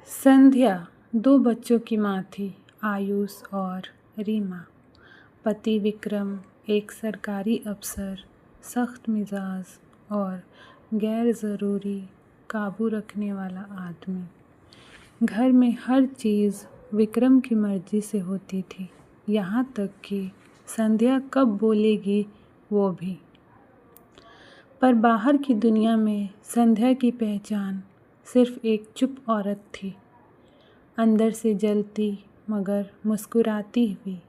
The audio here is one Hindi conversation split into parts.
संध्या 2 बच्चों की माँ थी, आयुष और रीमा। पति विक्रम एक सरकारी अफसर, सख्त मिजाज और गैर ज़रूरी काबू रखने वाला आदमी। घर में हर चीज़ विक्रम की मर्ज़ी से होती थी, यहाँ तक कि संध्या कब बोलेगी वो भी। पर बाहर की दुनिया में संध्या की पहचान सिर्फ एक चुप औरत थी, अंदर से जलती मगर मुस्कुराती हुई।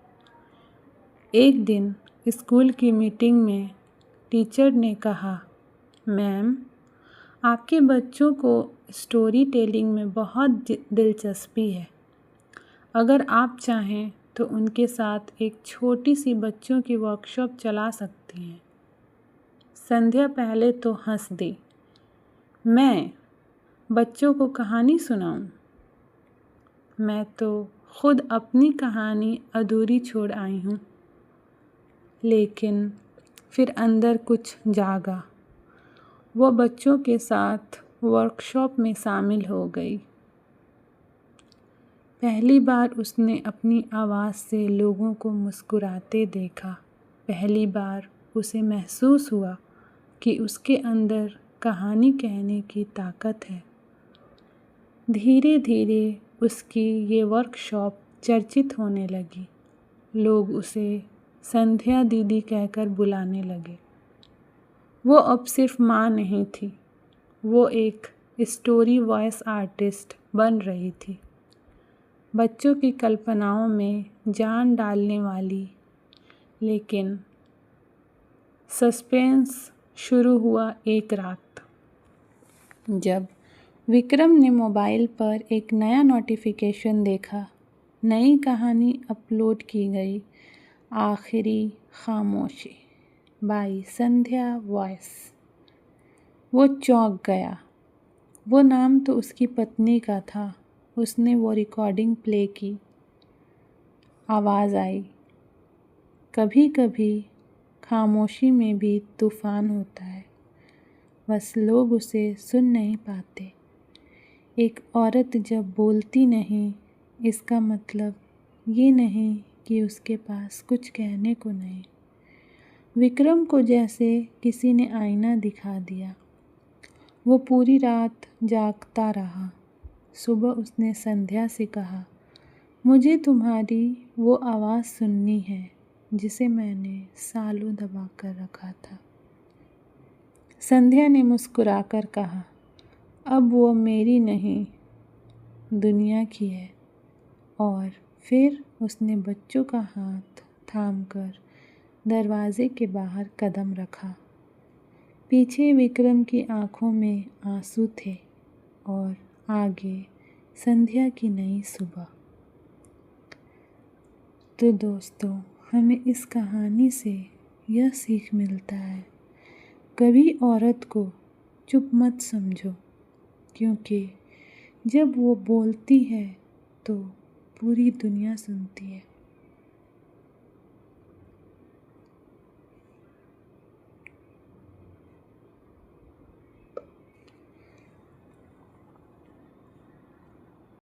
एक दिन स्कूल की मीटिंग में टीचर ने कहा, मैम, आपके बच्चों को स्टोरी टेलिंग में बहुत दिलचस्पी है। अगर आप चाहें तो उनके साथ एक छोटी सी बच्चों की वर्कशॉप चला सकती हैं। संध्या पहले तो हंस दी। मैं बच्चों को कहानी सुनाऊं? मैं तो खुद अपनी कहानी अधूरी छोड़ आई हूँ। लेकिन फिर अंदर कुछ जागा। वो बच्चों के साथ वर्कशॉप में शामिल हो गई। पहली बार उसने अपनी आवाज़ से लोगों को मुस्कुराते देखा। पहली बार उसे महसूस हुआ कि उसके अंदर कहानी कहने की ताकत है। धीरे धीरे उसकी ये वर्कशॉप चर्चित होने लगी। लोग उसे संध्या दीदी कहकर बुलाने लगे। वो अब सिर्फ माँ नहीं थी, वो एक स्टोरी वॉइस आर्टिस्ट बन रही थी। बच्चों की कल्पनाओं में जान डालने वाली। लेकिन सस्पेंस शुरू हुआ एक रात, जब विक्रम ने मोबाइल पर एक नया नोटिफिकेशन देखा। नई कहानी अपलोड की गई, आखिरी खामोशी बाय संध्या वॉइस। वो चौंक गया। वो नाम तो उसकी पत्नी का था। उसने वो रिकॉर्डिंग प्ले की। आवाज़ आई, कभी कभी खामोशी में भी तूफान होता है, बस लोग उसे सुन नहीं पाते। एक औरत जब बोलती नहीं, इसका मतलब ये नहीं कि उसके पास कुछ कहने को नहीं। विक्रम को जैसे किसी ने आईना दिखा दिया। वो पूरी रात जागता रहा। सुबह उसने संध्या से कहा, मुझे तुम्हारी वो आवाज़ सुननी है जिसे मैंने सालों दबा कर रखा था। संध्या ने मुस्कुराकर कहा, अब वो मेरी नहीं, दुनिया की है। और फिर उसने बच्चों का हाथ थामकर दरवाजे के बाहर कदम रखा। पीछे विक्रम की आंखों में आंसू थे और आगे संध्या की नई सुबह। तो दोस्तों, हमें इस कहानी से यह सीख मिलता है, कभी औरत को चुप मत समझो, क्योंकि जब वो बोलती है तो पूरी दुनिया सुनती है।